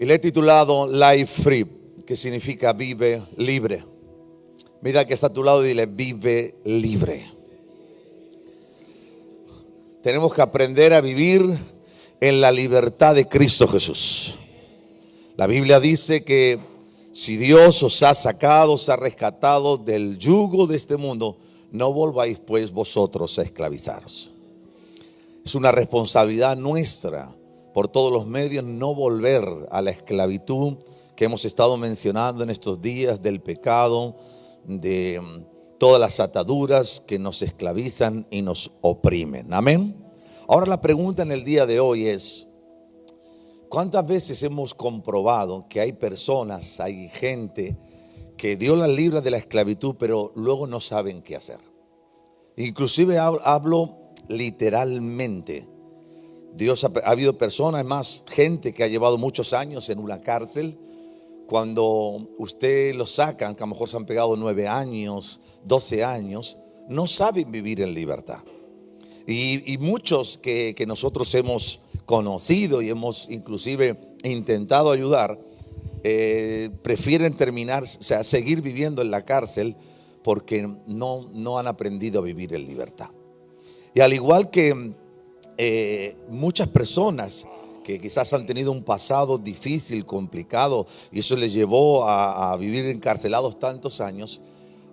Y le he titulado Life Free, que significa vive libre. Mira que está a tu lado y dile, vive libre. Tenemos que aprender a vivir en la libertad de Cristo Jesús. La Biblia dice que si Dios os ha sacado, os ha rescatado del yugo de este mundo, no volváis pues vosotros a esclavizaros. Es una responsabilidad nuestra, por todos los medios, no volver a la esclavitud que hemos estado mencionando en estos días, del pecado, de todas las ataduras que nos esclavizan y nos oprimen. Amén. Ahora la pregunta en el día de hoy es: ¿cuántas veces hemos comprobado que hay personas, hay gente que Dios las libra de la esclavitud, pero luego no saben qué hacer? Inclusive hablo literalmente. Dios ha habido personas, más gente que ha llevado muchos años en una cárcel. Cuando usted los sacan, que a lo mejor se han pegado 9 años, 12 años, no saben vivir en libertad. Y muchos que nosotros hemos conocido y hemos inclusive intentado ayudar, prefieren terminar, o sea, seguir viviendo en la cárcel porque no han aprendido a vivir en libertad. Y al igual que muchas personas que quizás han tenido un pasado difícil, complicado, y eso les llevó a vivir encarcelados tantos años,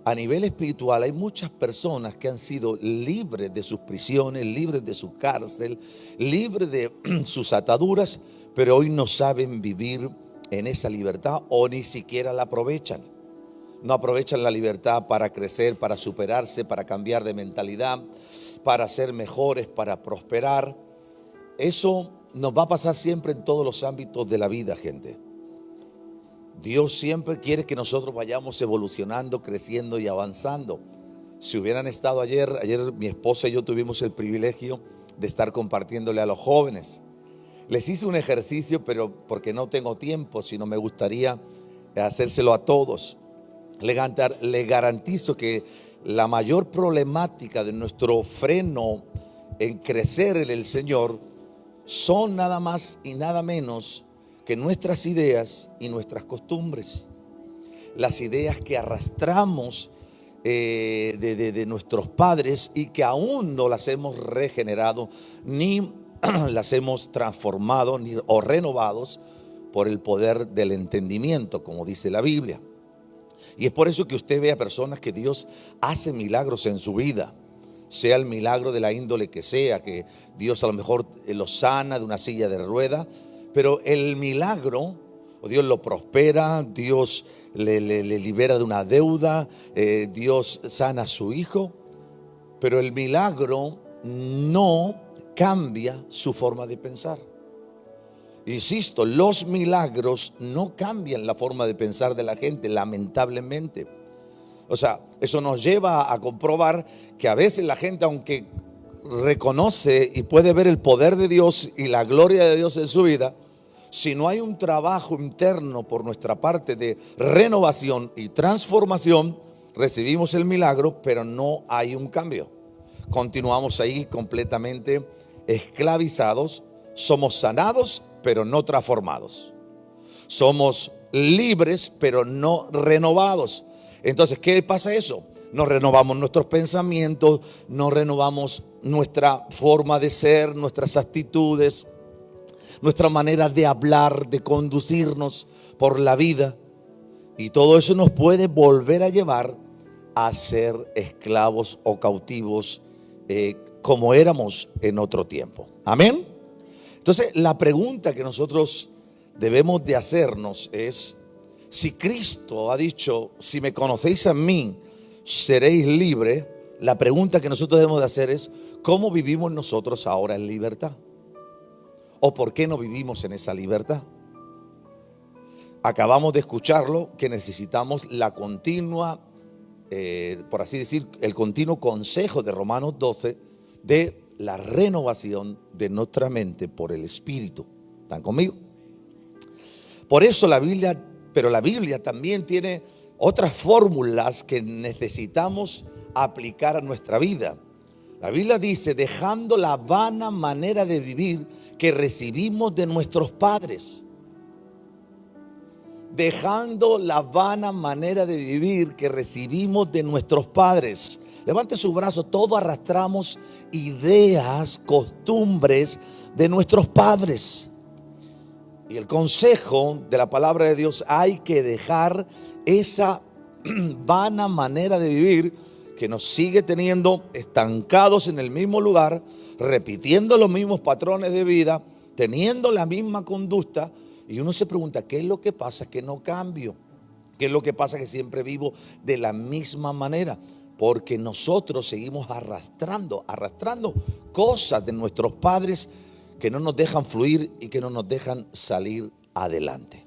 a nivel espiritual hay muchas personas que han sido libres de sus prisiones, libres de su cárcel, libres de sus ataduras, pero hoy no saben vivir en esa libertad o ni siquiera la aprovechan. No aprovechan la libertad para crecer, para superarse, para cambiar de mentalidad, para ser mejores, para prosperar. Eso nos va a pasar siempre en todos los ámbitos de la vida, gente. Dios siempre quiere que nosotros vayamos evolucionando, creciendo y avanzando. Si hubieran estado ayer mi esposa y yo tuvimos el privilegio de estar compartiéndole a los jóvenes. Les hice un ejercicio, pero porque no tengo tiempo, sino me gustaría hacérselo a todos. Le garantizo que la mayor problemática de nuestro freno en crecer en el Señor son nada más y nada menos que nuestras ideas y nuestras costumbres. Las ideas que arrastramos de nuestros padres y que aún no las hemos regenerado ni las hemos transformado o renovados por el poder del entendimiento, como dice la Biblia. Y es por eso que usted ve a personas que Dios hace milagros en su vida, sea el milagro de la índole que sea, que Dios a lo mejor los sana de una silla de rueda, pero el milagro, o Dios lo prospera, Dios le libera de una deuda, Dios sana a su hijo, pero el milagro no cambia su forma de pensar. Insisto, los milagros no cambian la forma de pensar de la gente, lamentablemente. O sea, eso nos lleva a comprobar que a veces la gente, aunque reconoce y puede ver el poder de Dios y la gloria de Dios en su vida, si no hay un trabajo interno por nuestra parte de renovación y transformación, recibimos el milagro, pero no hay un cambio. Continuamos ahí completamente esclavizados, somos sanados, pero no transformados. Somos libres, pero no renovados. Entonces, ¿qué pasa eso? No renovamos nuestros pensamientos, no renovamos nuestra forma de ser, nuestras actitudes, nuestra manera de hablar, de conducirnos por la vida. Y todo eso nos puede volver a llevar a ser esclavos o cautivos como éramos en otro tiempo. Amén. Entonces, la pregunta que nosotros debemos de hacernos es: si Cristo ha dicho, si me conocéis a mí, seréis libres, la pregunta que nosotros debemos de hacer es: ¿cómo vivimos nosotros ahora en libertad? ¿O por qué no vivimos en esa libertad? Acabamos de escucharlo, que necesitamos la continua, por así decir, el continuo consejo de Romanos 12 de la renovación de nuestra mente por el Espíritu. ¿Están conmigo? Por eso la Biblia también tiene otras fórmulas que necesitamos aplicar a nuestra vida. La Biblia dice: dejando la vana manera de vivir que recibimos de nuestros padres. dejando la vana manera de vivir que recibimos de nuestros padres. Levante su brazo. Todos arrastramos ideas, costumbres de nuestros padres. Y el consejo de la palabra de Dios: hay que dejar esa vana manera de vivir que nos sigue teniendo estancados en el mismo lugar, repitiendo los mismos patrones de vida, teniendo la misma conducta. Y uno se pregunta, ¿qué es lo que pasa que no cambio? ¿Qué es lo que pasa que siempre vivo de la misma manera? Porque nosotros seguimos arrastrando cosas de nuestros padres que no nos dejan fluir y que no nos dejan salir adelante.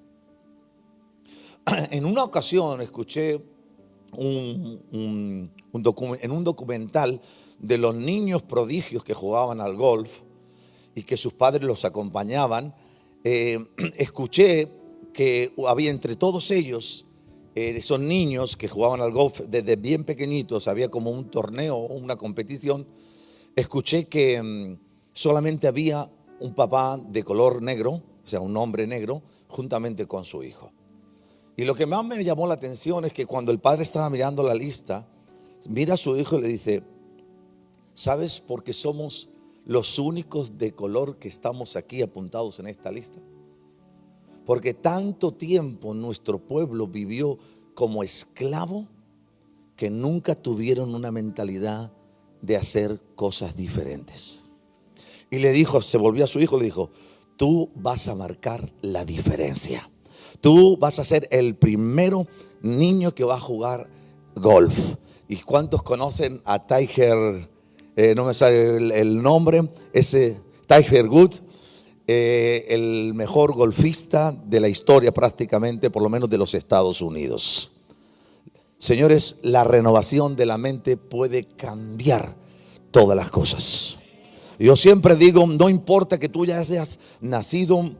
En una ocasión escuché en un documental de los niños prodigios que jugaban al golf y que sus padres los acompañaban. Escuché que había entre todos ellos, esos niños que jugaban al golf desde bien pequeñitos, había como un torneo, una competición. Escuché que solamente había un papá de color negro, o sea, un hombre negro, juntamente con su hijo. Y lo que más me llamó la atención es que cuando el padre estaba mirando la lista, mira a su hijo y le dice: ¿sabes por qué somos los únicos de color que estamos aquí apuntados en esta lista? Porque tanto tiempo nuestro pueblo vivió como esclavo que nunca tuvieron una mentalidad de hacer cosas diferentes. Y le dijo, se volvió a su hijo y le dijo: tú vas a marcar la diferencia. Tú vas a ser el primero niño que va a jugar golf. ¿Y cuántos conocen a Tiger? No me sale el nombre, ese Tiger Woods, el mejor golfista de la historia prácticamente, por lo menos de los Estados Unidos. Señores, la renovación de la mente puede cambiar todas las cosas. Yo siempre digo, no importa que tú ya hayas nacido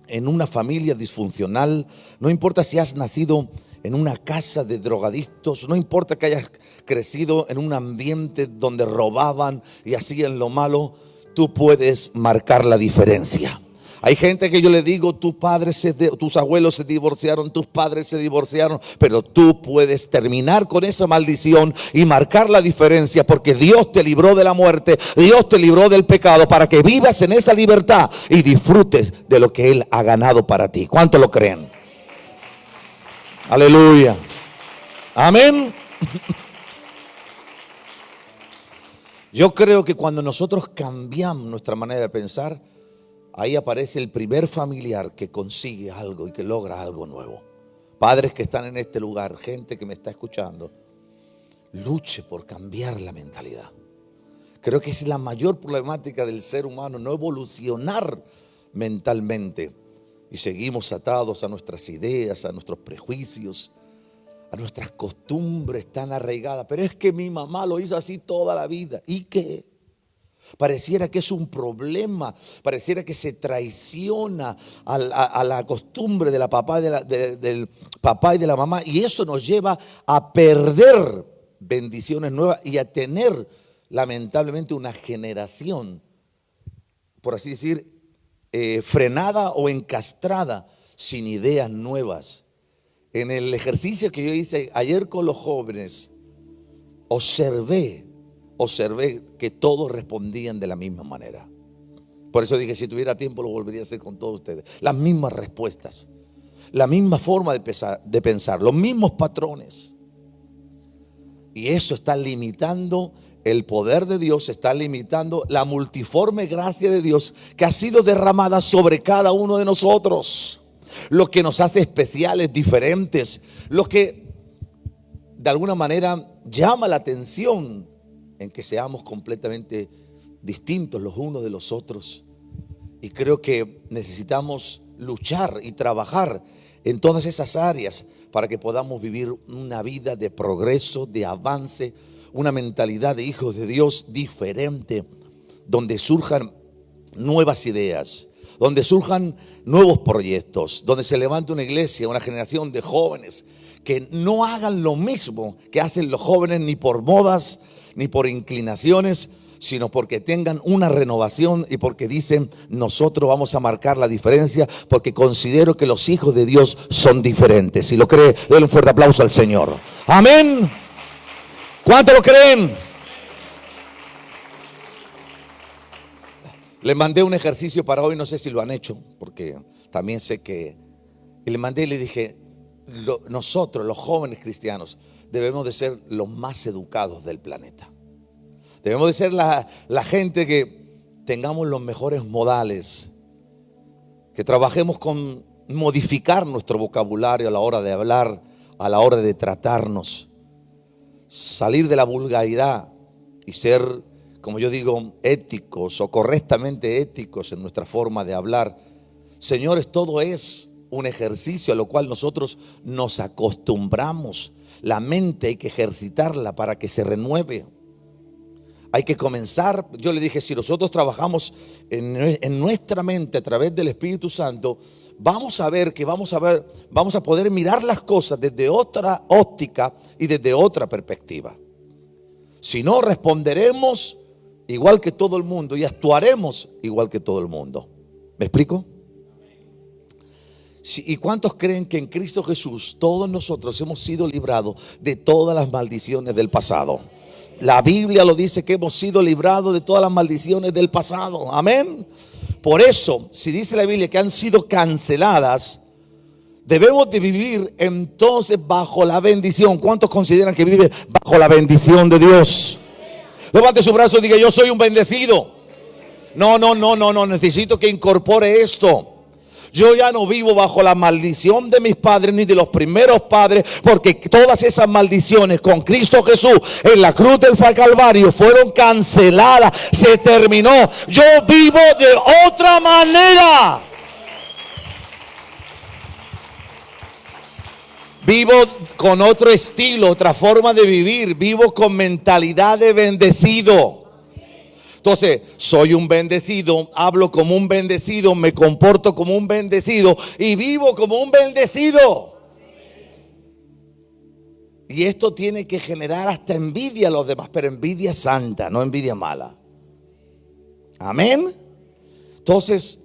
en una familia disfuncional, no importa si has nacido en una casa de drogadictos, no importa que hayas crecido en un ambiente donde robaban y hacían lo malo, tú puedes marcar la diferencia. Hay gente que yo le digo, tus abuelos se divorciaron, tus padres se divorciaron, pero tú puedes terminar con esa maldición y marcar la diferencia, porque Dios te libró de la muerte, Dios te libró del pecado, para que vivas en esa libertad y disfrutes de lo que Él ha ganado para ti. ¿Cuánto lo creen? Aleluya. Amén. Yo creo que cuando nosotros cambiamos nuestra manera de pensar, ahí aparece el primer familiar que consigue algo y que logra algo nuevo. Padres que están en este lugar, gente que me está escuchando, luche por cambiar la mentalidad. Creo que es la mayor problemática del ser humano, no evolucionar mentalmente. Y seguimos atados a nuestras ideas, a nuestros prejuicios, a nuestras costumbres tan arraigadas. Pero es que mi mamá lo hizo así toda la vida. ¿Y qué? Pareciera que es un problema, pareciera que se traiciona a la costumbre del papá y de la mamá, y eso nos lleva a perder bendiciones nuevas y a tener lamentablemente una generación, por así decir, frenada o encastrada, sin ideas nuevas. En el ejercicio que yo hice ayer con los jóvenes, observé que todos respondían de la misma manera. Por eso dije, si tuviera tiempo lo volvería a hacer con todos ustedes. Las mismas respuestas, la misma forma de pensar, los mismos patrones. Y eso está limitando el poder de Dios, está limitando la multiforme gracia de Dios que ha sido derramada sobre cada uno de nosotros. Lo que nos hace especiales, diferentes, lo que de alguna manera llama la atención en que seamos completamente distintos los unos de los otros. Y creo que necesitamos luchar y trabajar en todas esas áreas para que podamos vivir una vida de progreso, de avance, una mentalidad de hijos de Dios diferente, donde surjan nuevas ideas, donde surjan nuevos proyectos, donde se levante una iglesia, una generación de jóvenes que no hagan lo mismo que hacen los jóvenes, ni por modas, ni por inclinaciones, sino porque tengan una renovación y porque dicen, nosotros vamos a marcar la diferencia, porque considero que los hijos de Dios son diferentes. Si lo cree, denle un fuerte aplauso al Señor. Amén. ¿Cuántos lo creen? Le mandé un ejercicio para hoy, no sé si lo han hecho, porque también sé que... Y le mandé y le dije, nosotros los jóvenes cristianos debemos de ser los más educados del planeta. Debemos de ser la gente que tengamos los mejores modales, que trabajemos con modificar nuestro vocabulario a la hora de hablar, a la hora de tratarnos, salir de la vulgaridad y ser, como yo digo, éticos o correctamente éticos en nuestra forma de hablar. Señores, todo es un ejercicio a lo cual nosotros nos acostumbramos. La mente hay que ejercitarla para que se renueve. Hay que comenzar. Yo le dije, si nosotros trabajamos en nuestra mente a través del Espíritu Santo, vamos a ver que vamos a poder mirar las cosas desde otra óptica y desde otra perspectiva. Si no, responderemos igual que todo el mundo y actuaremos igual que todo el mundo. ¿Me explico? ¿Y cuántos creen que en Cristo Jesús todos nosotros hemos sido librados de todas las maldiciones del pasado? La Biblia lo dice, que hemos sido librados de todas las maldiciones del pasado. Amén. Por eso, si dice la Biblia que han sido canceladas, debemos de vivir entonces bajo la bendición. ¿Cuántos consideran que viven bajo la bendición de Dios? Levante su brazo y diga, yo soy un bendecido. No, necesito que incorpore esto. Yo ya no vivo bajo la maldición de mis padres ni de los primeros padres, porque todas esas maldiciones con Cristo Jesús en la cruz del Calvario fueron canceladas, se terminó. Yo vivo de otra manera. Vivo con otro estilo, otra forma de vivir. Vivo con mentalidad de bendecido. Entonces, soy un bendecido, hablo como un bendecido, me comporto como un bendecido y vivo como un bendecido. Y esto tiene que generar hasta envidia a los demás, pero envidia santa, no envidia mala. Amén. Entonces,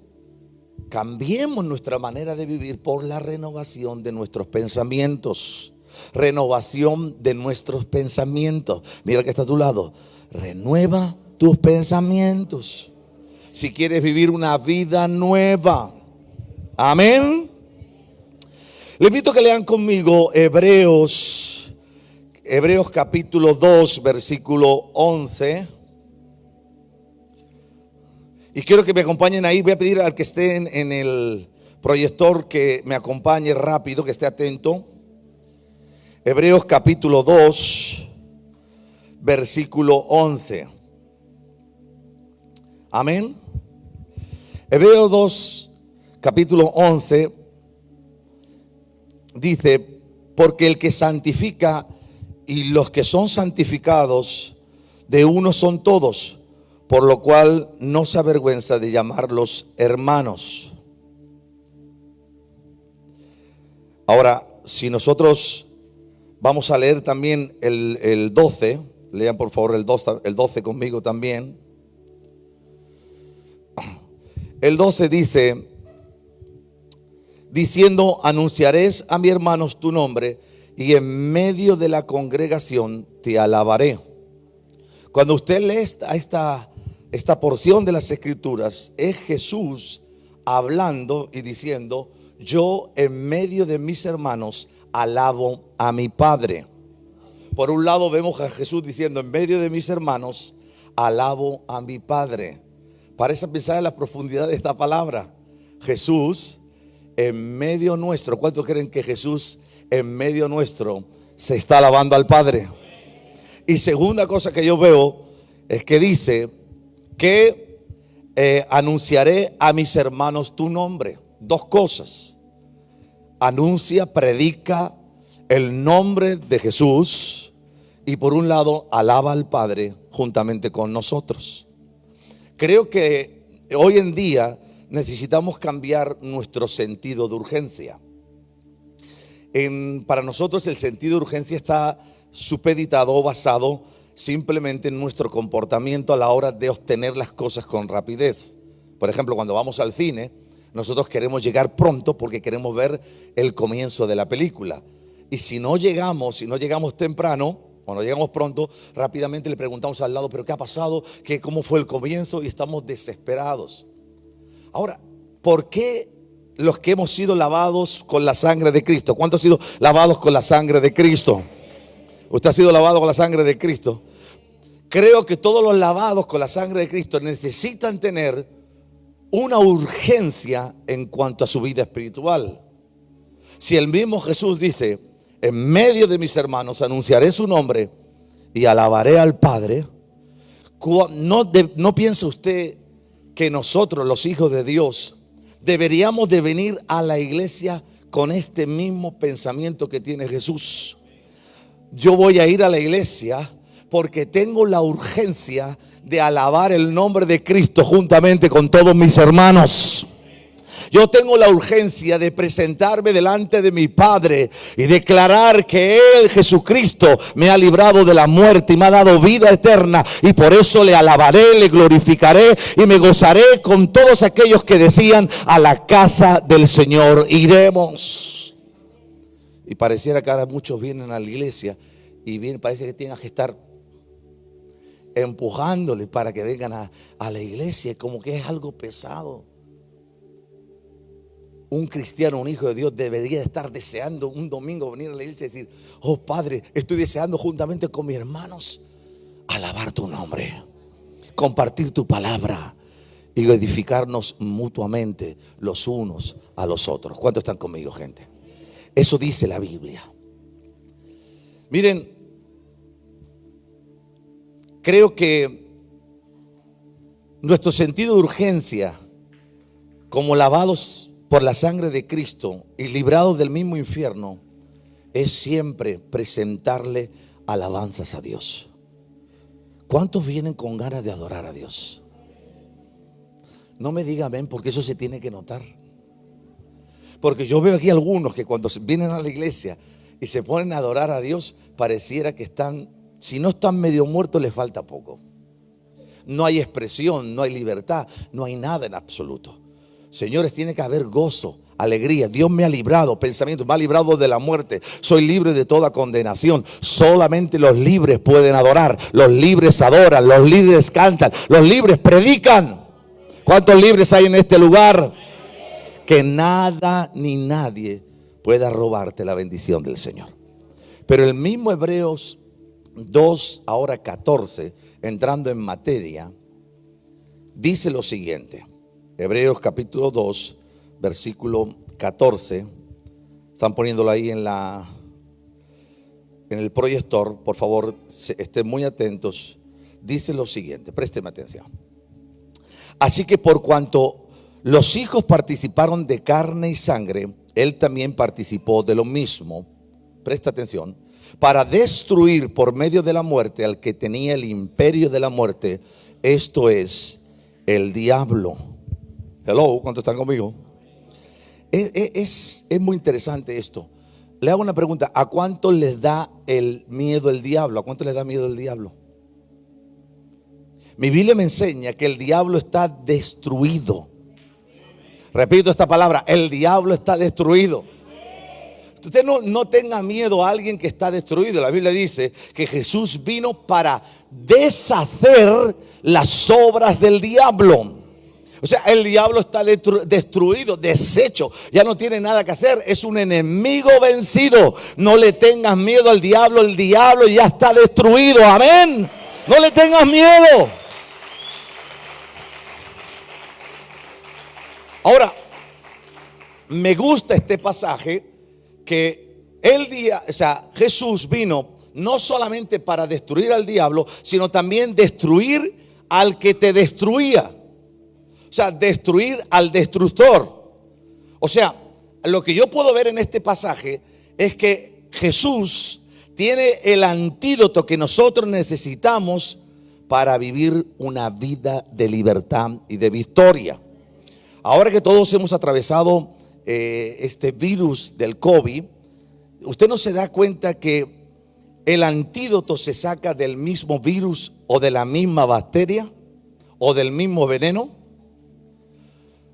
cambiemos nuestra manera de vivir por la renovación de nuestros pensamientos. Renovación de nuestros pensamientos. Mira que está a tu lado. Renueva tus pensamientos. Si quieres vivir una vida nueva. Amén. Le invito a que lean conmigo Hebreos capítulo 2, versículo 11. Y quiero que me acompañen ahí. Voy a pedir al que esté en el proyector que me acompañe rápido, que esté atento. Hebreos capítulo 2, versículo 11. Amén. Hebreos 2, capítulo 11, dice, porque el que santifica y los que son santificados de uno son todos, por lo cual no se avergüenza de llamarlos hermanos. Ahora, si nosotros vamos a leer también el 12, lean por favor el 12 conmigo también. El 12 dice, diciendo, anunciaréis a mis hermanos tu nombre y en medio de la congregación te alabaré. Cuando usted lee esta porción de las Escrituras, es Jesús hablando y diciendo, yo en medio de mis hermanos alabo a mi Padre. Por un lado vemos a Jesús diciendo, en medio de mis hermanos alabo a mi Padre. Parece pensar en la profundidad de esta palabra. Jesús en medio nuestro. ¿Cuántos creen que Jesús en medio nuestro se está alabando al Padre? Y segunda cosa que yo veo es que dice que anunciaré a mis hermanos tu nombre. Dos cosas. Anuncia, predica el nombre de Jesús y por un lado alaba al Padre juntamente con nosotros. Creo que hoy en día necesitamos cambiar nuestro sentido de urgencia. Para nosotros el sentido de urgencia está supeditado o basado simplemente nuestro comportamiento a la hora de obtener las cosas con rapidez. Por ejemplo, cuando vamos al cine, nosotros queremos llegar pronto porque queremos ver el comienzo de la película. Y si no llegamos temprano o no llegamos pronto, rápidamente le preguntamos al lado, ¿pero qué ha pasado? ¿Cómo fue el comienzo? Y estamos desesperados. Ahora, ¿por qué los que hemos sido lavados con la sangre de Cristo? ¿Cuántos han sido lavados con la sangre de Cristo? ¿Usted ha sido lavado con la sangre de Cristo? Creo que todos los lavados con la sangre de Cristo necesitan tener una urgencia en cuanto a su vida espiritual. Si el mismo Jesús dice, en medio de mis hermanos anunciaré su nombre y alabaré al Padre, no piense usted que nosotros, los hijos de Dios, deberíamos de venir a la iglesia con este mismo pensamiento que tiene Jesús. Yo voy a ir a la iglesia porque tengo la urgencia de alabar el nombre de Cristo juntamente con todos mis hermanos. Yo tengo la urgencia de presentarme delante de mi Padre y declarar que Él, Jesucristo, me ha librado de la muerte y me ha dado vida eterna. Y por eso le alabaré, le glorificaré y me gozaré con todos aquellos que decían, a la casa del Señor iremos. Y pareciera que ahora muchos vienen a la iglesia y parece que tienen que estar empujándole para que vengan a la iglesia, como que es algo pesado. Un cristiano, un hijo de Dios debería estar deseando un domingo venir a la iglesia y decir, oh Padre, estoy deseando juntamente con mis hermanos alabar tu nombre, compartir tu palabra y edificarnos mutuamente los unos a los otros. ¿Cuántos están conmigo, gente? Eso dice la Biblia. Miren, creo que nuestro sentido de urgencia como lavados por la sangre de Cristo y librados del mismo infierno es siempre presentarle alabanzas a Dios. ¿Cuántos vienen con ganas de adorar a Dios? No me diga amén, porque eso se tiene que notar. Porque yo veo aquí algunos que cuando vienen a la iglesia y se ponen a adorar a Dios, pareciera que están, si no están medio muertos, les falta poco. No hay expresión, no hay libertad, no hay nada en absoluto. Señores, tiene que haber gozo, alegría. Dios me ha librado, pensamiento, me ha librado de la muerte. Soy libre de toda condenación. Solamente los libres pueden adorar. Los libres adoran, los libres cantan, los libres predican. ¿Cuántos libres hay en este lugar? Que nada ni nadie pueda robarte la bendición del Señor. Pero el mismo Hebreos 2, ahora 14, entrando en materia, dice lo siguiente. Hebreos capítulo 2, versículo 14. Están poniéndolo ahí en el proyector. Por favor, estén muy atentos. Dice lo siguiente, présteme atención. Así que por cuanto los hijos participaron de carne y sangre, Él también participó de lo mismo. Presta atención. Para destruir por medio de la muerte al que tenía el imperio de la muerte, esto es, el diablo. Hello, ¿cuántos están conmigo? Es muy interesante esto. Le hago una pregunta. ¿A cuánto les da el miedo el diablo? ¿A cuánto les da miedo el diablo? Mi Biblia me enseña que el diablo está destruido. Repito esta palabra, el diablo está destruido. Usted no tenga miedo a alguien que está destruido. La Biblia dice que Jesús vino para deshacer las obras del diablo. O sea, el diablo está destruido, deshecho, ya no tiene nada que hacer, es un enemigo vencido. No le tengas miedo al diablo, el diablo ya está destruido, amén. No le tengas miedo. Ahora, me gusta este pasaje que Jesús vino no solamente para destruir al diablo, sino también destruir al que te destruía. O sea, destruir al destructor. O sea, lo que yo puedo ver en este pasaje es que Jesús tiene el antídoto que nosotros necesitamos para vivir una vida de libertad y de victoria. Ahora que todos hemos atravesado este virus del COVID, usted no se da cuenta que ¿el antídoto se saca del mismo virus o de la misma bacteria o del mismo veneno?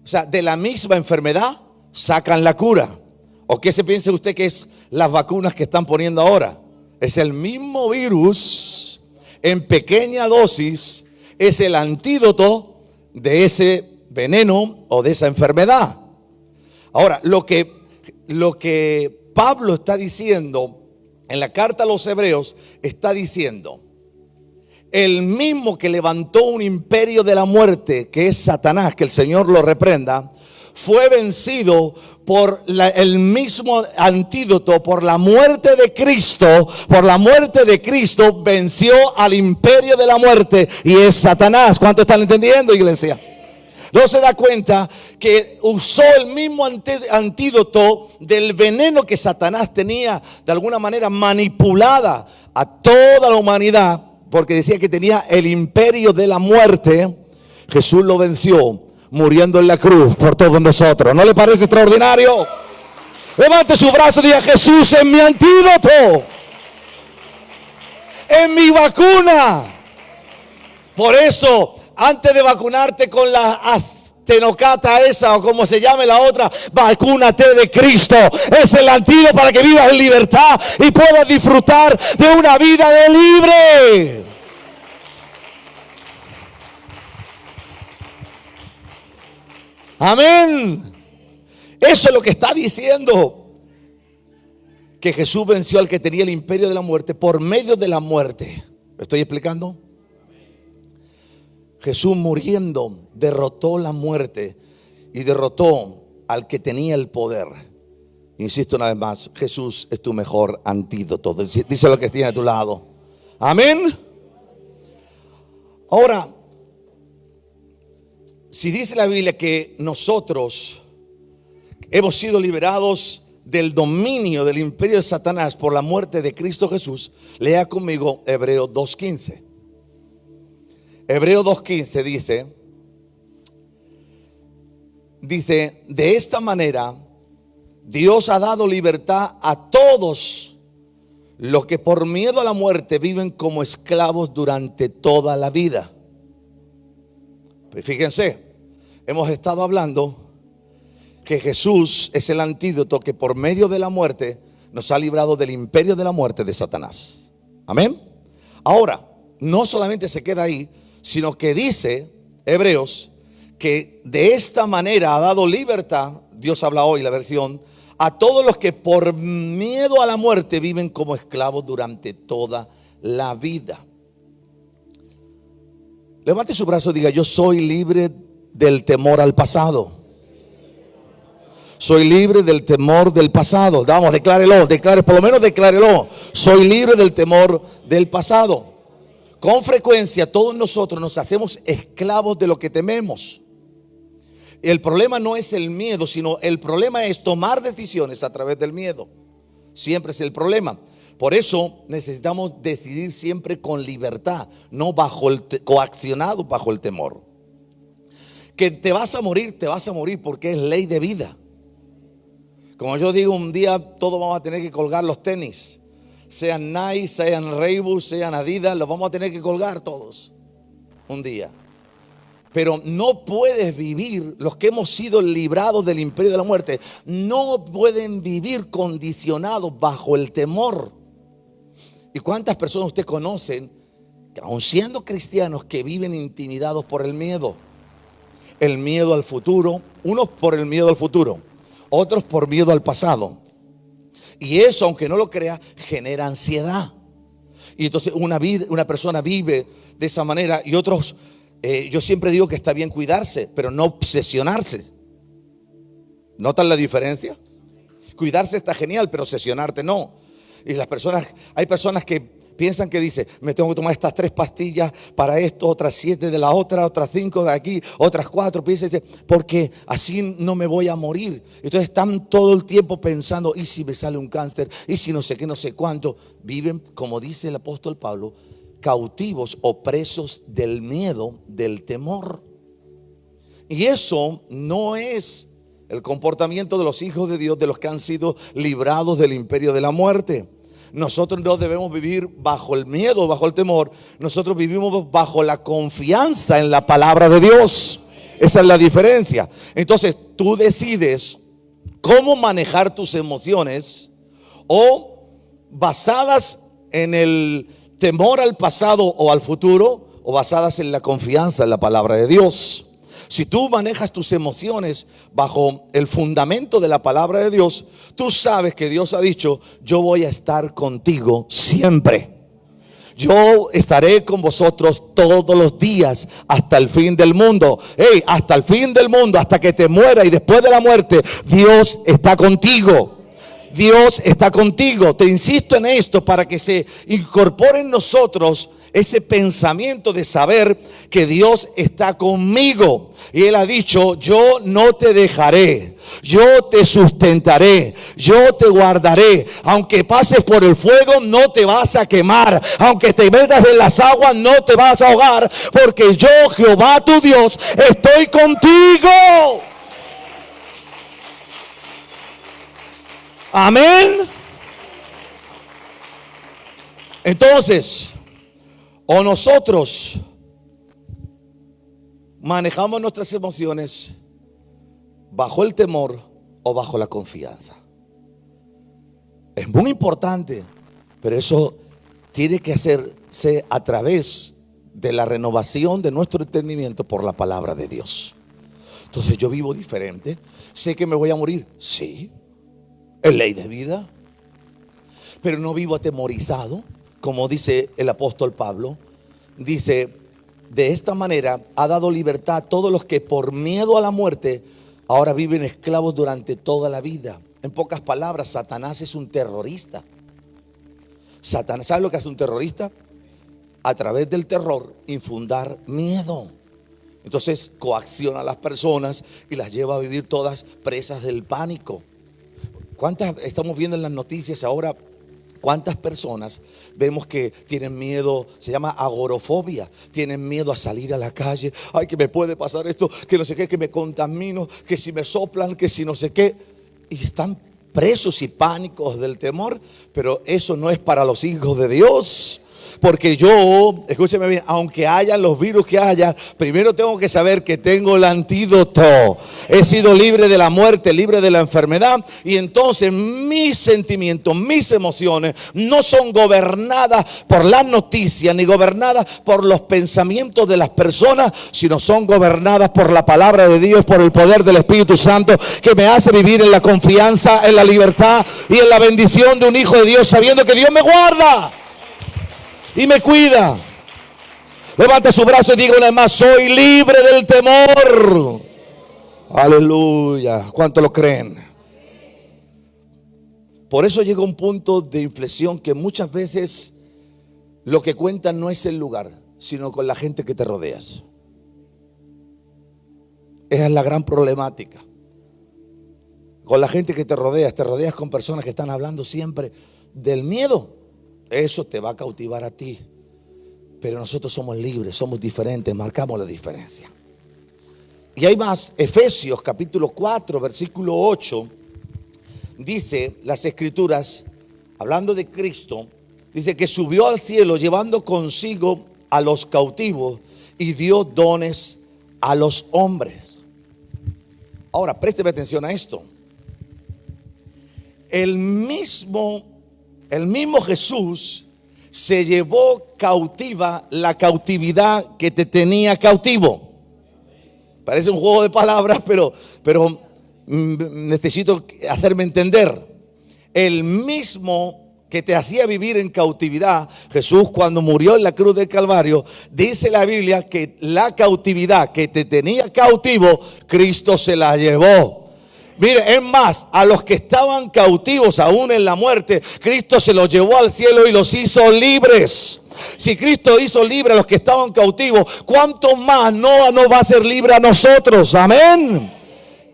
O sea, de la misma enfermedad sacan la cura. ¿O qué se piensa usted que es las vacunas que están poniendo ahora? Es el mismo virus en pequeña dosis, es el antídoto de ese veneno o de esa enfermedad. Ahora, lo que Pablo está diciendo en la carta a los Hebreos, está diciendo: el mismo que levantó un imperio de la muerte, que es Satanás, que el Señor lo reprenda, fue vencido por el mismo antídoto, por la muerte de Cristo. Por la muerte de Cristo venció al imperio de la muerte, y es Satanás. ¿Cuánto están entendiendo, iglesia? No se da cuenta que usó el mismo antídoto del veneno que Satanás tenía de alguna manera manipulada a toda la humanidad, porque decía que tenía el imperio de la muerte. Jesús lo venció muriendo en la cruz por todos nosotros. ¿No le parece extraordinario? Levante su brazo y diga: Jesús es mi antídoto, es mi vacuna. Por eso, antes de vacunarte con la astenocata esa, o como se llame la otra, vacúnate de Cristo. Es el antídoto para que vivas en libertad y puedas disfrutar de una vida de libre. Amén. Eso es lo que está diciendo, que Jesús venció al que tenía el imperio de la muerte por medio de la muerte. ¿Me estoy explicando? Jesús, muriendo, derrotó la muerte y derrotó al que tenía el poder. Insisto una vez más, Jesús es tu mejor antídoto. Dice lo que tiene a tu lado. Amén. Ahora, si dice la Biblia que nosotros hemos sido liberados del dominio del imperio de Satanás por la muerte de Cristo Jesús, lea conmigo Hebreos 2:15. Hebreos 2:15 dice: de esta manera Dios ha dado libertad a todos los que por miedo a la muerte viven como esclavos durante toda la vida. Pues fíjense, hemos estado hablando que Jesús es el antídoto que por medio de la muerte nos ha librado del imperio de la muerte de Satanás. Amén. Ahora, no solamente se queda ahí, sino que dice Hebreos que de esta manera ha dado libertad, Dios habla hoy la versión, a todos los que por miedo a la muerte viven como esclavos durante toda la vida. Levante su brazo y diga: yo soy libre del temor al pasado. Soy libre del temor del pasado. Vamos, declárelo, por lo menos declárelo. Soy libre del temor del pasado. Con frecuencia todos nosotros nos hacemos esclavos de lo que tememos. El problema no es el miedo, sino el problema es tomar decisiones a través del miedo. Siempre es el problema. Por eso necesitamos decidir siempre con libertad, no coaccionado bajo el temor. Que te vas a morir porque es ley de vida. Como yo digo, un día todos vamos a tener que colgar los tenis. Sean Nike, sean Reebok, sean Adidas, los vamos a tener que colgar todos un día. Pero no puedes vivir, los que hemos sido librados del imperio de la muerte, no pueden vivir condicionados bajo el temor. ¿Y cuántas personas usted conocen, que aun siendo cristianos, que viven intimidados por el miedo? El miedo al futuro, unos por el miedo al futuro, otros por miedo al pasado. Y eso, aunque no lo crea, genera ansiedad. Y entonces una persona vive de esa manera, y otros, yo siempre digo que está bien cuidarse, pero no obsesionarse. ¿Notan la diferencia? Cuidarse está genial, pero obsesionarte no. Y hay personas que piensan que dice: me tengo que tomar estas 3 pastillas para esto, otras 7 de la otra, otras 5 de aquí, otras 4, porque así no me voy a morir. Entonces están todo el tiempo pensando: ¿y si me sale un cáncer? ¿Y si no sé qué, no sé cuánto? Viven, como dice el apóstol Pablo, cautivos o presos del miedo, del temor. Y eso no es el comportamiento de los hijos de Dios, de los que han sido librados del imperio de la muerte. nosotros no debemos vivir bajo el miedo, bajo el temor. Nosotros vivimos bajo la confianza en la palabra de Dios. Esa es la diferencia. Entonces tú decides cómo manejar tus emociones, o basadas en el temor al pasado o al futuro, o basadas en la confianza en la palabra de Dios. Si tú manejas tus emociones bajo el fundamento de la palabra de Dios, tú sabes que Dios ha dicho: yo voy a estar contigo siempre. Yo estaré con vosotros todos los días hasta el fin del mundo. Hey, hasta el fin del mundo, hasta que te muera, y después de la muerte, Dios está contigo. Dios está contigo. Te insisto en esto para que se incorpore en nosotros ese pensamiento de saber que Dios está conmigo. Y Él ha dicho: yo no te dejaré, yo te sustentaré, yo te guardaré. Aunque pases por el fuego, no te vas a quemar. Aunque te metas en las aguas, no te vas a ahogar. Porque yo, Jehová tu Dios, estoy contigo. Amén. Entonces, o nosotros manejamos nuestras emociones bajo el temor o bajo la confianza. Es muy importante, pero eso tiene que hacerse a través de la renovación de nuestro entendimiento por la palabra de Dios. Entonces yo vivo diferente. Sé que me voy a morir, sí, es ley de vida, pero no vivo atemorizado, como dice el apóstol Pablo. Dice: de esta manera ha dado libertad a todos los que por miedo a la muerte ahora viven esclavos durante toda la vida. En pocas palabras, Satanás es un terrorista. Satanás, ¿sabe lo que hace un terrorista? A través del terror, infundar miedo. Entonces coacciona a las personas y las lleva a vivir todas presas del pánico. ¿Cuántas estamos viendo en las noticias ahora? ¿Cuántas personas vemos que tienen miedo? Se llama agorafobia. Tienen miedo a salir a la calle. Ay, que me puede pasar esto, que no sé qué, que me contamino, que si me soplan, que si no sé qué. Y están presos y pánicos del temor. Pero eso no es para los hijos de Dios. Porque yo, escúcheme bien, aunque hayan los virus que haya, primero tengo que saber que tengo el antídoto. He sido libre de la muerte, libre de la enfermedad. Y entonces mis sentimientos, mis emociones no son gobernadas por las noticias, ni gobernadas por los pensamientos de las personas, sino son gobernadas por la palabra de Dios, por el poder del Espíritu Santo, que me hace vivir en la confianza, en la libertad y en la bendición de un hijo de Dios, sabiendo que Dios me guarda y me cuida. Levante su brazo y diga una vez más: soy libre del temor. Aleluya. ¿Cuánto lo creen? Por eso llega un punto de inflexión que muchas veces lo que cuenta no es el lugar, sino con la gente que te rodeas. Esa es la gran problemática. Con la gente que te rodeas con personas que están hablando siempre del miedo. Eso te va a cautivar a ti. Pero nosotros somos libres, somos diferentes, marcamos la diferencia. Y hay más. Efesios capítulo 4 versículo 8 dice las escrituras, hablando de Cristo, dice que subió al cielo llevando consigo a los cautivos y dio dones a los hombres. Ahora présteme atención a esto. El mismo Jesús se llevó cautiva la cautividad que te tenía cautivo. Parece un juego de palabras, pero necesito hacerme entender. El mismo que te hacía vivir en cautividad, Jesús, cuando murió en la cruz del Calvario, dice la Biblia que la cautividad que te tenía cautivo, Cristo se la llevó. Mire, es más, a los que estaban cautivos aún en la muerte, Cristo se los llevó al cielo y los hizo libres. Si Cristo hizo libre a los que estaban cautivos, ¿cuánto más no va a ser libre a nosotros? Amén.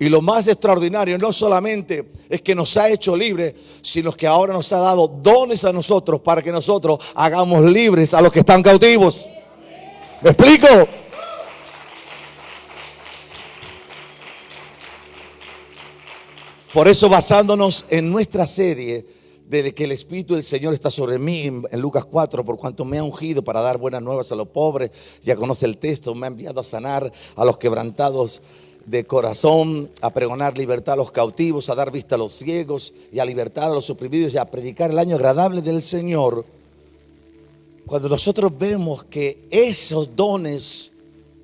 Y lo más extraordinario no solamente es que nos ha hecho libres, sino que ahora nos ha dado dones a nosotros para que nosotros hagamos libres a los que están cautivos. ¿Me explico? Por eso, basándonos en nuestra serie de que el Espíritu del Señor está sobre mí en Lucas 4, por cuanto me ha ungido para dar buenas nuevas a los pobres. Ya conoce el texto, me ha enviado a sanar a los quebrantados de corazón, a pregonar libertad a los cautivos, a dar vista a los ciegos y a libertar a los oprimidos y a predicar el año agradable del Señor. Cuando nosotros vemos que esos dones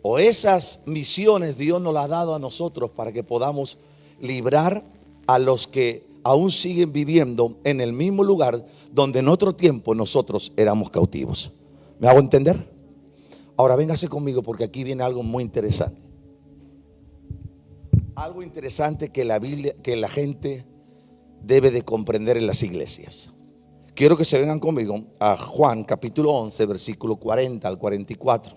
o esas misiones Dios nos las ha dado a nosotros para que podamos librar a los que aún siguen viviendo en el mismo lugar donde en otro tiempo nosotros éramos cautivos. ¿Me hago entender? Ahora véngase conmigo porque aquí viene algo muy interesante. Algo interesante que la Biblia, que la gente debe de comprender en las iglesias. Quiero que se vengan conmigo a Juan capítulo 11, versículo 40 al 44.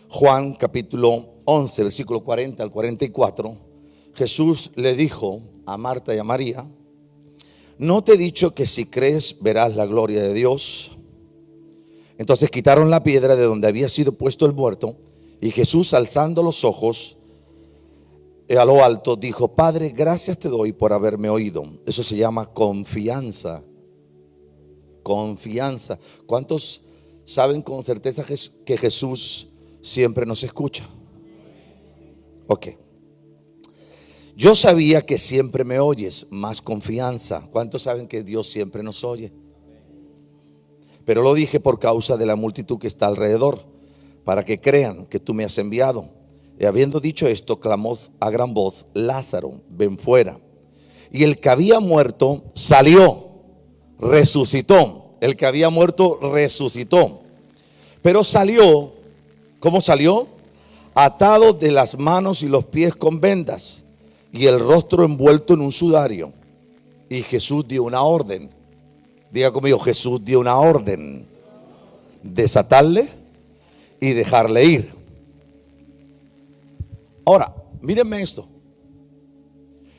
Juan capítulo 11, versículo 40 al 44. Jesús le dijo a Marta y a María: ¿no te he dicho que si crees verás la gloria de Dios? Entonces quitaron la piedra de donde había sido puesto el muerto, y Jesús, alzando los ojos a lo alto, dijo: Padre, gracias te doy por haberme oído. Eso se llama confianza. Confianza. ¿Cuántos saben con certeza que Jesús siempre nos escucha? Ok. Yo sabía que siempre me oyes, más confianza. ¿Cuántos saben que Dios siempre nos oye? Pero lo dije por causa de la multitud que está alrededor, para que crean que tú me has enviado. Y habiendo dicho esto, clamó a gran voz: Lázaro, ven fuera. Y el que había muerto salió, resucitó. El que había muerto resucitó. Pero salió, ¿cómo salió? Atado de las manos y los pies con vendas, y el rostro envuelto en un sudario. Y Jesús dio una orden. Diga conmigo: Jesús dio una orden: desatarle y dejarle ir. Ahora, mírenme esto.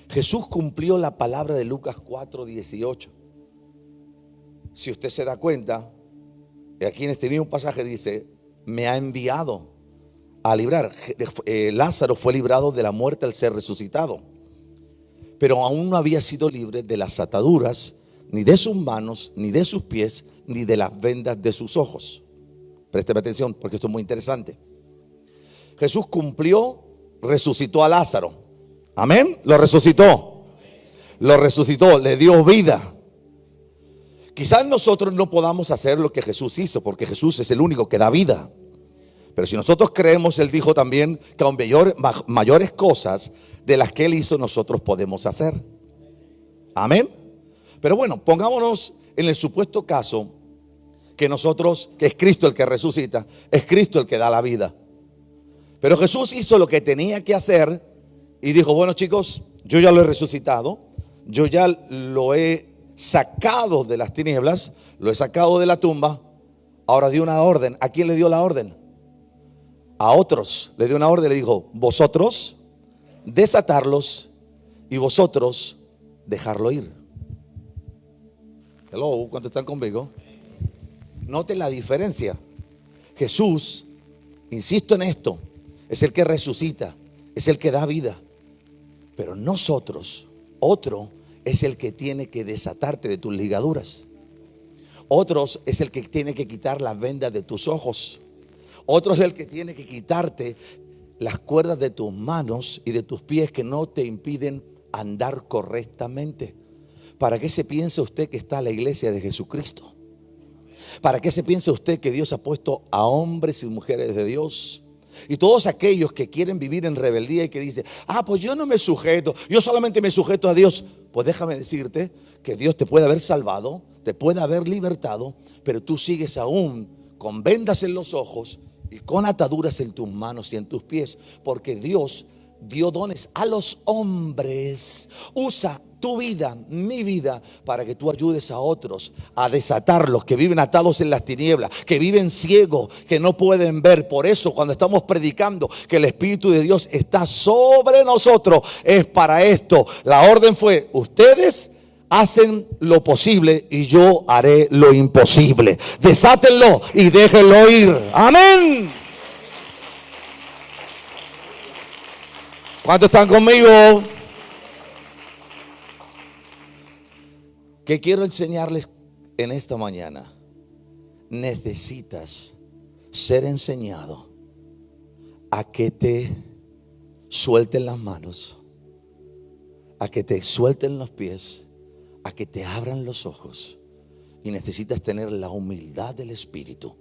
Jesús cumplió la palabra de Lucas 4:18. Si usted se da cuenta, aquí en este mismo pasaje dice: me ha enviado a librar. Lázaro fue librado de la muerte al ser resucitado, pero aún no había sido libre de las ataduras, ni de sus manos, ni de sus pies, ni de las vendas de sus ojos. Présteme atención porque esto es muy interesante. Jesús cumplió, resucitó a Lázaro. Amén. Lo resucitó. Lo resucitó, le dio vida. Quizás nosotros no podamos hacer lo que Jesús hizo, porque Jesús es el único que da vida. Pero si nosotros creemos, Él dijo también que aún mayores cosas de las que Él hizo, nosotros podemos hacer. Amén. Pero bueno, pongámonos en el supuesto caso que nosotros, que es Cristo el que resucita, es Cristo el que da la vida. Pero Jesús hizo lo que tenía que hacer y dijo: bueno, chicos, yo ya lo he resucitado, yo ya lo he sacado de las tinieblas, lo he sacado de la tumba. Ahora dio una orden. ¿A quién le dio la orden? A otros le dio una orden, le dijo: vosotros desatarlos y vosotros dejarlo ir. Hello, ¿cuántos están conmigo? Noten la diferencia. Jesús, insisto en esto, es el que resucita, es el que da vida. Pero nosotros, otro es el que tiene que desatarte de tus ligaduras. Otros es el que tiene que quitar las vendas de tus ojos. Otro es el que tiene que quitarte las cuerdas de tus manos y de tus pies que no te impiden andar correctamente. ¿Para qué se piensa usted que está la iglesia de Jesucristo? ¿Para qué se piensa usted que Dios ha puesto a hombres y mujeres de Dios? Y todos aquellos que quieren vivir en rebeldía y que dicen: pues yo no me sujeto, yo solamente me sujeto a Dios. Pues déjame decirte que Dios te puede haber salvado, te puede haber libertado, pero tú sigues aún con vendas en los ojos y con ataduras en tus manos y en tus pies, porque Dios dio dones a los hombres. Usa tu vida, mi vida, para que tú ayudes a otros a desatar los que viven atados en las tinieblas, que viven ciegos, que no pueden ver. Por eso cuando estamos predicando que el Espíritu de Dios está sobre nosotros, es para esto. La orden fue: ustedes hacen lo posible y yo haré lo imposible. Desátenlo y déjenlo ir. Amén. ¿Cuántos están conmigo? ¿Qué quiero enseñarles en esta mañana? Necesitas ser enseñado a que te suelten las manos, a que te suelten los pies, a que te abran los ojos. Y necesitas tener la humildad del Espíritu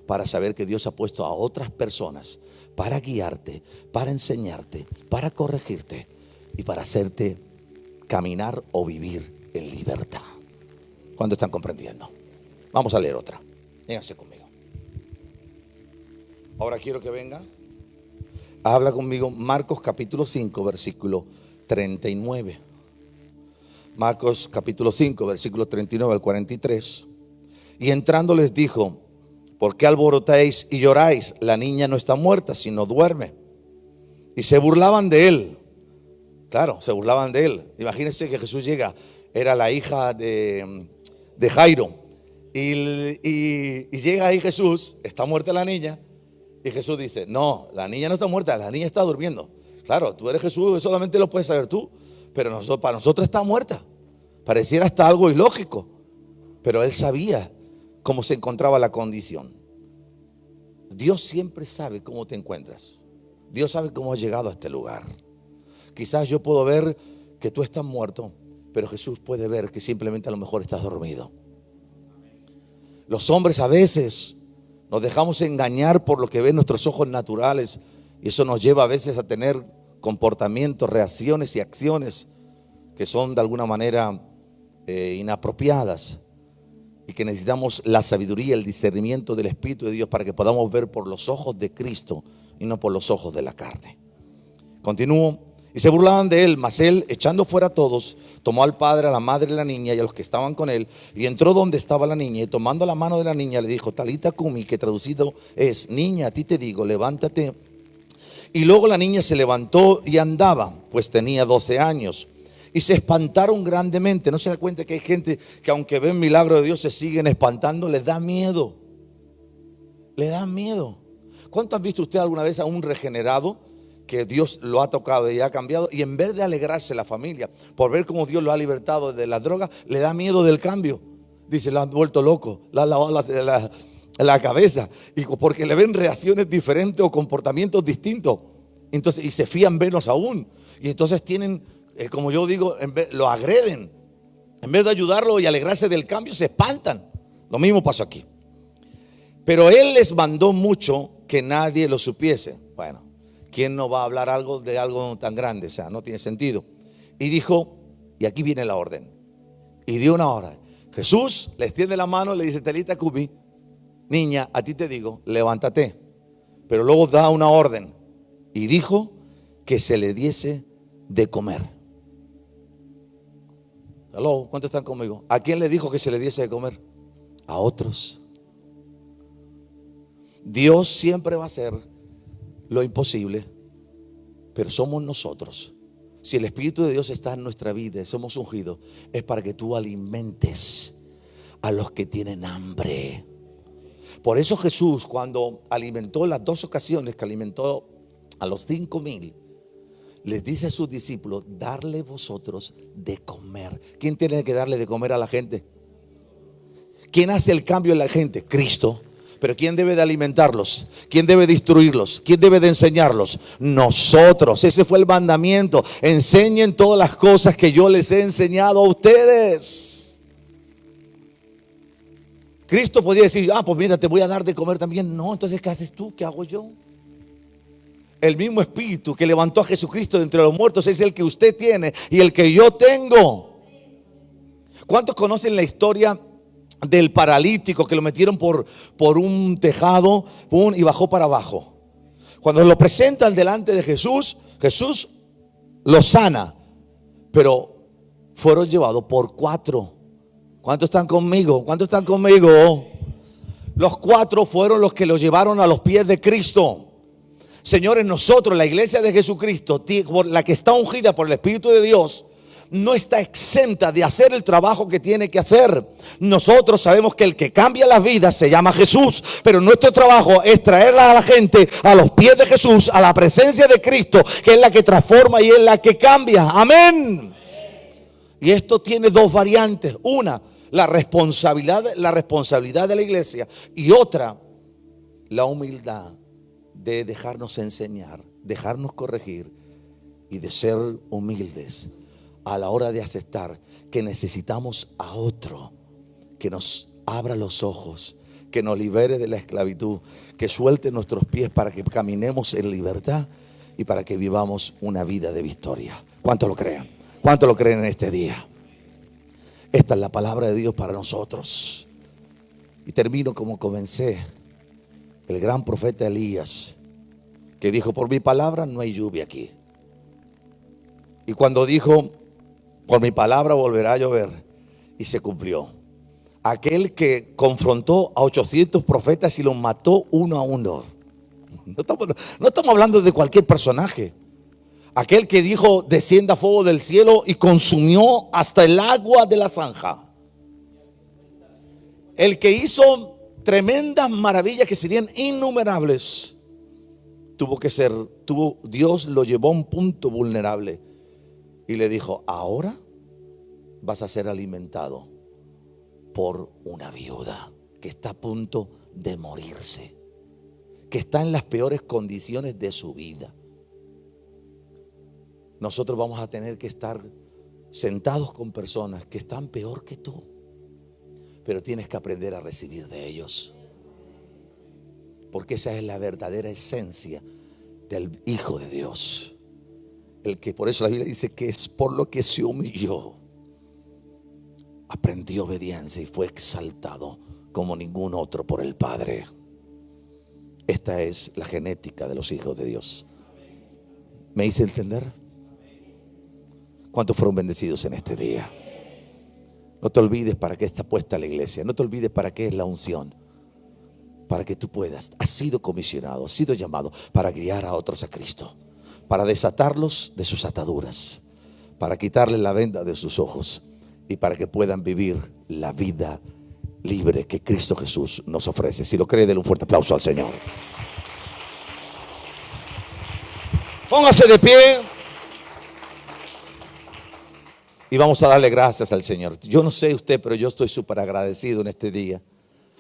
para saber que Dios ha puesto a otras personas para guiarte, para enseñarte, para corregirte y para hacerte caminar o vivir en libertad. ¿Cuánto están comprendiendo? Vamos a leer otra. Vénganse conmigo. Ahora quiero que venga. Habla conmigo Marcos capítulo 5, versículo 39. Marcos capítulo 5, versículo 39 al 43. Y entrando les dijo: ¿por qué alborotáis y lloráis? La niña no está muerta, sino duerme. Y se burlaban de él. Claro, se burlaban de él. Imagínense que Jesús llega, era la hija de Jairo. Y llega ahí Jesús, está muerta la niña. Y Jesús dice: no, la niña no está muerta, la niña está durmiendo. Claro, tú eres Jesús, solamente lo puedes saber tú. Pero para nosotros está muerta. Pareciera hasta algo ilógico. Pero él sabía cómo se encontraba la condición. Dios siempre sabe cómo te encuentras. Dios sabe cómo has llegado a este lugar. Quizás yo puedo ver que tú estás muerto, pero Jesús puede ver que simplemente a lo mejor estás dormido. Los hombres a veces nos dejamos engañar por lo que ven nuestros ojos naturales, y eso nos lleva a veces a tener comportamientos, reacciones y acciones que son de alguna manera inapropiadas, y que necesitamos la sabiduría, el discernimiento del Espíritu de Dios para que podamos ver por los ojos de Cristo y no por los ojos de la carne. Continúo. Y se burlaban de él, mas él, echando fuera a todos, tomó al padre, a la madre de la niña y a los que estaban con él, y entró donde estaba la niña, y tomando la mano de la niña le dijo: Talita cumi, que traducido es: niña, a ti te digo, levántate. Y luego la niña se levantó y andaba, pues tenía 12 años. Y se espantaron grandemente. ¿No se da cuenta que hay gente que aunque ven milagro de Dios se siguen espantando? Les da miedo. Le da miedo. ¿Cuánto han visto usted alguna vez a un regenerado que Dios lo ha tocado y ha cambiado, y en vez de alegrarse la familia por ver cómo Dios lo ha libertado de la droga, le da miedo del cambio? Dice: lo han vuelto loco, le han lavado la cabeza, y porque le ven reacciones diferentes o comportamientos distintos. Entonces, y se fían menos aún, y entonces tienen, como yo digo, lo agreden. En vez de ayudarlo y alegrarse del cambio, se espantan. Lo mismo pasó aquí. Pero él les mandó mucho que nadie lo supiese. Bueno, ¿quién no va a hablar algo de algo tan grande? O sea, no tiene sentido. Y dijo, y aquí viene la orden, y dio una orden. Jesús le extiende la mano, le dice: Talita cumi, niña, a ti te digo, levántate. Pero luego da una orden y dijo que se le diese de comer. Hello, ¿cuántos están conmigo? ¿A quién le dijo que se le diese de comer? A otros. Dios siempre va a hacer lo imposible, pero somos nosotros. Si el Espíritu de Dios está en nuestra vida y somos ungidos, es para que tú alimentes a los que tienen hambre. Por eso Jesús, cuando alimentó las 2 ocasiones que alimentó a los 5,000, les dice a sus discípulos: darle vosotros de comer. ¿Quién tiene que darle de comer a la gente? ¿Quién hace el cambio en la gente? Cristo. Pero ¿quién debe de alimentarlos? ¿Quién debe de instruirlos? ¿Quién debe de enseñarlos? Nosotros. Ese fue el mandamiento. Enseñen todas las cosas que yo les he enseñado a ustedes. Cristo podía decir: pues mira, te voy a dar de comer también. No, entonces ¿qué haces tú? ¿Qué hago yo? El mismo Espíritu que levantó a Jesucristo de entre los muertos es el que usted tiene y el que yo tengo. ¿Cuántos conocen la historia del paralítico que lo metieron por un tejado y bajó para abajo? Cuando lo presentan delante de Jesús, Jesús lo sana, pero fueron llevados por 4. ¿Cuántos están conmigo? ¿Cuántos están conmigo? Los 4 fueron los que lo llevaron a los pies de Cristo. Señores, nosotros, la iglesia de Jesucristo, la que está ungida por el Espíritu de Dios, no está exenta de hacer el trabajo que tiene que hacer. Nosotros sabemos que el que cambia las vidas se llama Jesús, pero nuestro trabajo es traerla a la gente a los pies de Jesús, a la presencia de Cristo, que es la que transforma y es la que cambia. Amén. Y esto tiene dos variantes. Una, la responsabilidad de la iglesia. Y otra, la humildad de dejarnos enseñar, dejarnos corregir y de ser humildes a la hora de aceptar que necesitamos a otro que nos abra los ojos, que nos libere de la esclavitud, que suelte nuestros pies para que caminemos en libertad y para que vivamos una vida de victoria. ¿Cuánto lo creen? ¿Cuánto lo creen en este día? Esta es la palabra de Dios para nosotros. Y termino como comencé. El gran profeta Elías, que dijo: por mi palabra no hay lluvia aquí. Y cuando dijo: por mi palabra volverá a llover, y se cumplió. Aquel que confrontó a 800 profetas y los mató uno a uno. No estamos hablando de cualquier personaje. Aquel que dijo: descienda fuego del cielo, y consumió hasta el agua de la zanja. El que hizo tremendas maravillas que serían innumerables. Dios lo llevó a un punto vulnerable y le dijo: ahora vas a ser alimentado por una viuda que está a punto de morirse, que está en las peores condiciones de su vida. Nosotros vamos a tener que estar sentados con personas que están peor que tú, pero tienes que aprender a recibir de ellos, porque esa es la verdadera esencia del Hijo de Dios. El que, por eso la Biblia dice que es por lo que se humilló, aprendió obediencia y fue exaltado como ningún otro por el Padre. Esta es la genética de los hijos de Dios. ¿Me hice entender? ¿Cuántos fueron bendecidos en este día? No te olvides para qué está puesta la iglesia. No te olvides para qué es la unción. Para que tú puedas. Has sido comisionado, has sido llamado para guiar a otros a Cristo, para desatarlos de sus ataduras, para quitarles la venda de sus ojos y para que puedan vivir la vida libre que Cristo Jesús nos ofrece. Si lo cree, denle un fuerte aplauso al Señor. Póngase de pie y vamos a darle gracias al Señor. Yo no sé usted, pero yo estoy súper agradecido en este día.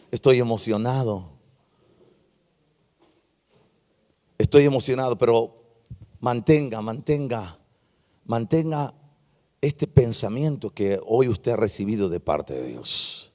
Estoy emocionado. Estoy emocionado, pero mantenga este pensamiento que hoy usted ha recibido de parte de Dios.